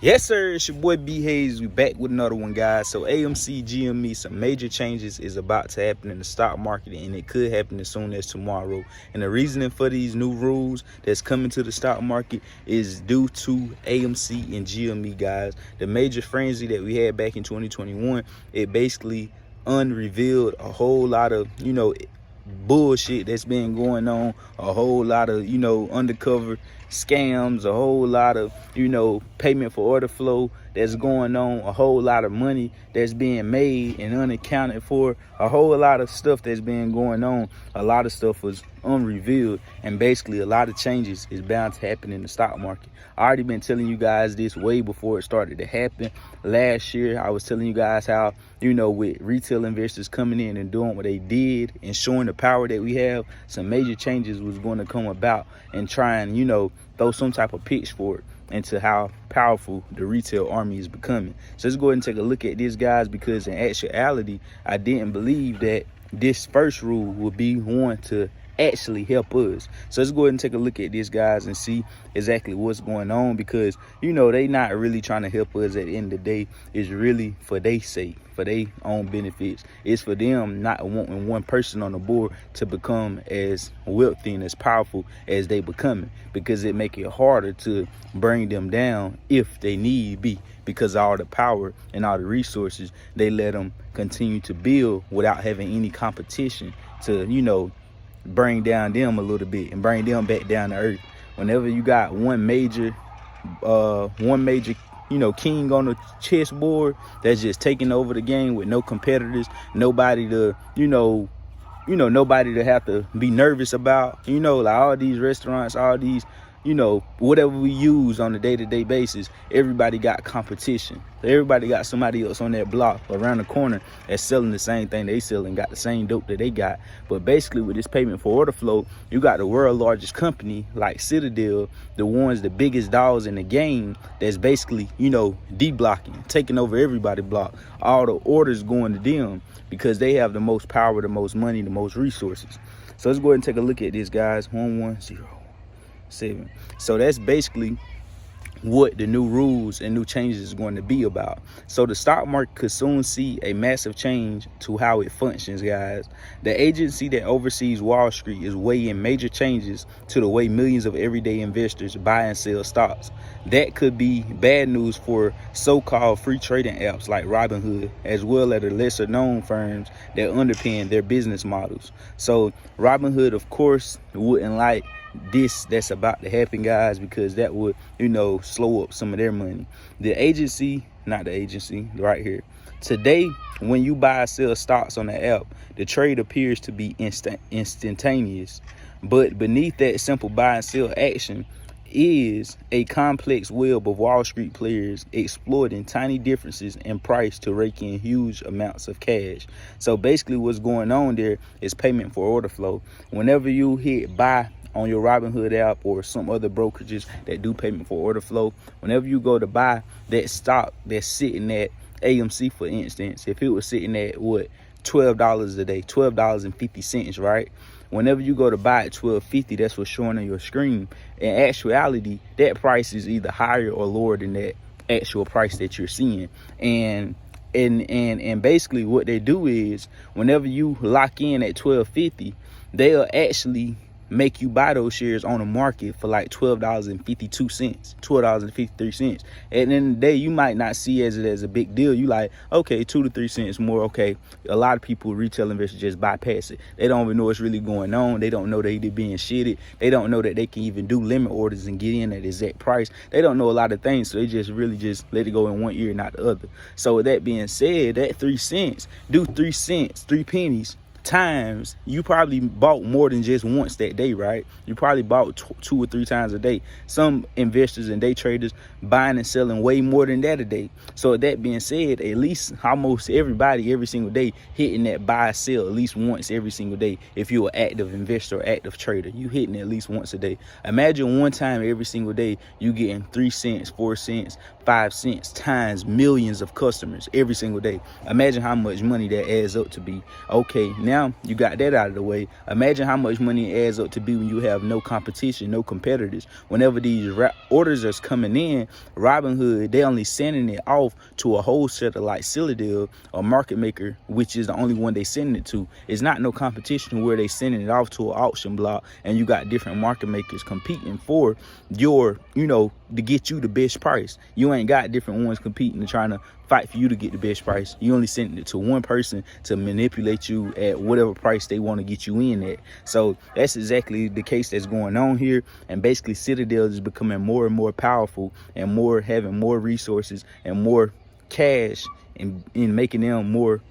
Yes, sir. It's your boy B Hayes. We back with another one, guys. So AMC, GME, some major changes is about to happen in the stock market, and it could happen as soon as tomorrow. And the reasoning for these new rules that's coming to the stock market is due to AMC and GME, guys. The major frenzy that we had back in 2021, it basically unrevealed a whole lot of, bullshit that's been going on, a whole lot of, undercover scams, a whole lot of, payment for order flow that's going on, a whole lot of money that's being made and unaccounted for, a whole lot of stuff that's been going on. A lot of stuff was unrevealed, and basically a lot of changes is bound to happen in the stock market. I already been telling you guys this way before it started to happen. Last year, I was telling you guys how, with retail investors coming in and doing what they did and showing the power that we have, some major changes was going to come about, and try and, throw some type of pitchfork into how powerful the retail army is becoming. So let's go ahead and take a look at this, guys, because in actuality, I didn't believe that this first rule would be one to actually help us. So let's go ahead and take a look at this, guys, and see exactly what's going on, because they not really trying to help us at the end of the day. It's really for their sake, for their own benefits. It's for them not wanting one person on the board to become as wealthy and as powerful as they becoming, because it make it harder to bring them down if they need be, because all the power and all the resources they let them continue to build without having any competition to bring down them a little bit and bring them back down to earth. Whenever you got one major king on the chessboard that's just taking over the game with no competitors, nobody to nobody to have to be nervous about, like all these restaurants, all these whatever we use on a day-to-day basis, everybody got competition. Everybody got somebody else on that block around the corner that's selling the same thing they selling, got the same dope that they got. But basically with this payment for order flow, you got the world's largest company like Citadel, the biggest dogs in the game, that's basically, de-blocking, taking over everybody block. All the orders going to them because they have the most power, the most money, the most resources. So let's go ahead and take a look at this, guys. 1107. So that's basically what the new rules and new changes is going to be about. So the stock market could soon see a massive change to how it functions, guys. The agency that oversees Wall Street is weighing major changes to the way millions of everyday investors buy and sell stocks. That could be bad news for so-called free trading apps like Robinhood, as well as the lesser known firms that underpin their business models. So Robinhood, of course, wouldn't like this that's about to happen, guys, because that would slow up some of their money. Not the agency right here. Today, when you buy or sell stocks on the app, the trade appears to be instantaneous, but beneath that simple buy and sell action is a complex web of Wall Street players exploiting tiny differences in price to rake in huge amounts of cash. So basically what's going on there is payment for order flow. Whenever you hit buy on your Robinhood app or some other brokerages that do payment for order flow, whenever you go to buy that stock that's sitting at AMC, for instance, if it was sitting at $12 a day, $12.50, right? Whenever you go to buy at $12.50, that's what's showing on your screen. In actuality, that price is either higher or lower than that actual price that you're seeing. And basically what they do is, whenever you lock in at $12.50, they'll actually make you buy those shares on the market for like $12.52, $12.53. At the end of the day, you might not see it as a big deal. You like, okay, 2 to 3 cents more. Okay, a lot of people, retail investors, just bypass it. They don't even know what's really going on. They don't know they're being shitted. They don't know that they can even do limit orders and get in at exact price. They don't know a lot of things, so they just let it go in one ear, not the other. So with that being said, that 3 cents, 3 pennies times, you probably bought more than just once that day, right? You probably bought 2 or 3 times a day. Some investors and day traders buying and selling way more than that a day. So with that being said, at least almost everybody every single day hitting that buy sell at least once every single day. If you're an active investor or active trader, you hitting at least once a day. Imagine one time every single day you getting 3 cents, 4 cents, 5 cents times millions of customers every single day. Imagine how much money that adds up to be. Okay, now now you got that out of the way. Imagine how much money it adds up to be when you have no competition, no competitors. Whenever these orders are coming in, Robinhood, they only sending it off to a wholesaler like Citadel or market maker, which is the only one they sending it to. It's not no competition where they sending it off to an auction block and you got different market makers competing for your, to get you the best price. You ain't got different ones competing and trying to fight for you to get the best price. You only sending it to one person to manipulate you at whatever price they want to get you in at. So that's exactly the case that's going on here. And basically Citadel is becoming more and more powerful and having more resources and more cash and making them more,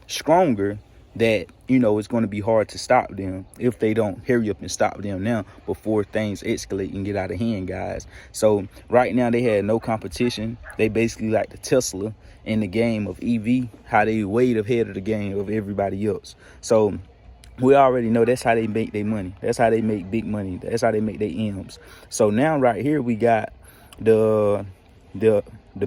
stronger, that it's going to be hard to stop them if they don't hurry up and stop them now before things escalate and get out of hand, guys. So right now they had no competition. They basically like the Tesla in the game of EV, how they way ahead of the game of everybody else. So we already know that's how they make their money. That's how they make big money. That's how they make their M's. So now right here we got the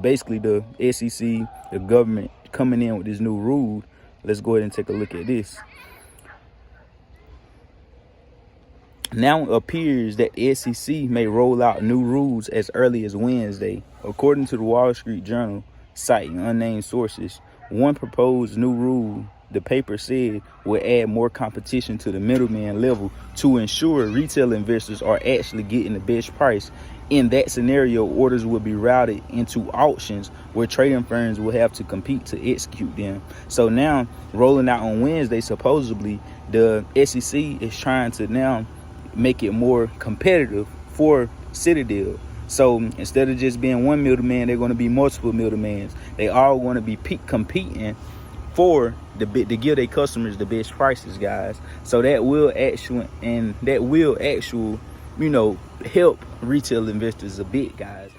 basically the SEC, the government coming in with this new rule. Let's go ahead and take a look at this. Now it appears that the SEC may roll out new rules as early as Wednesday. According to the Wall Street Journal, citing unnamed sources, one proposed new rule, the paper said, will add more competition to the middleman level to ensure retail investors are actually getting the best price. In that scenario, orders will be routed into auctions where trading firms will have to compete to execute them. So now, rolling out on Wednesday, supposedly, the SEC is trying to now make it more competitive for Citadel. So instead of just being one middleman, they're going to be multiple middlemans. They all want to be competing for to give their customers the best prices, guys. So that will help retail investors a bit, guys.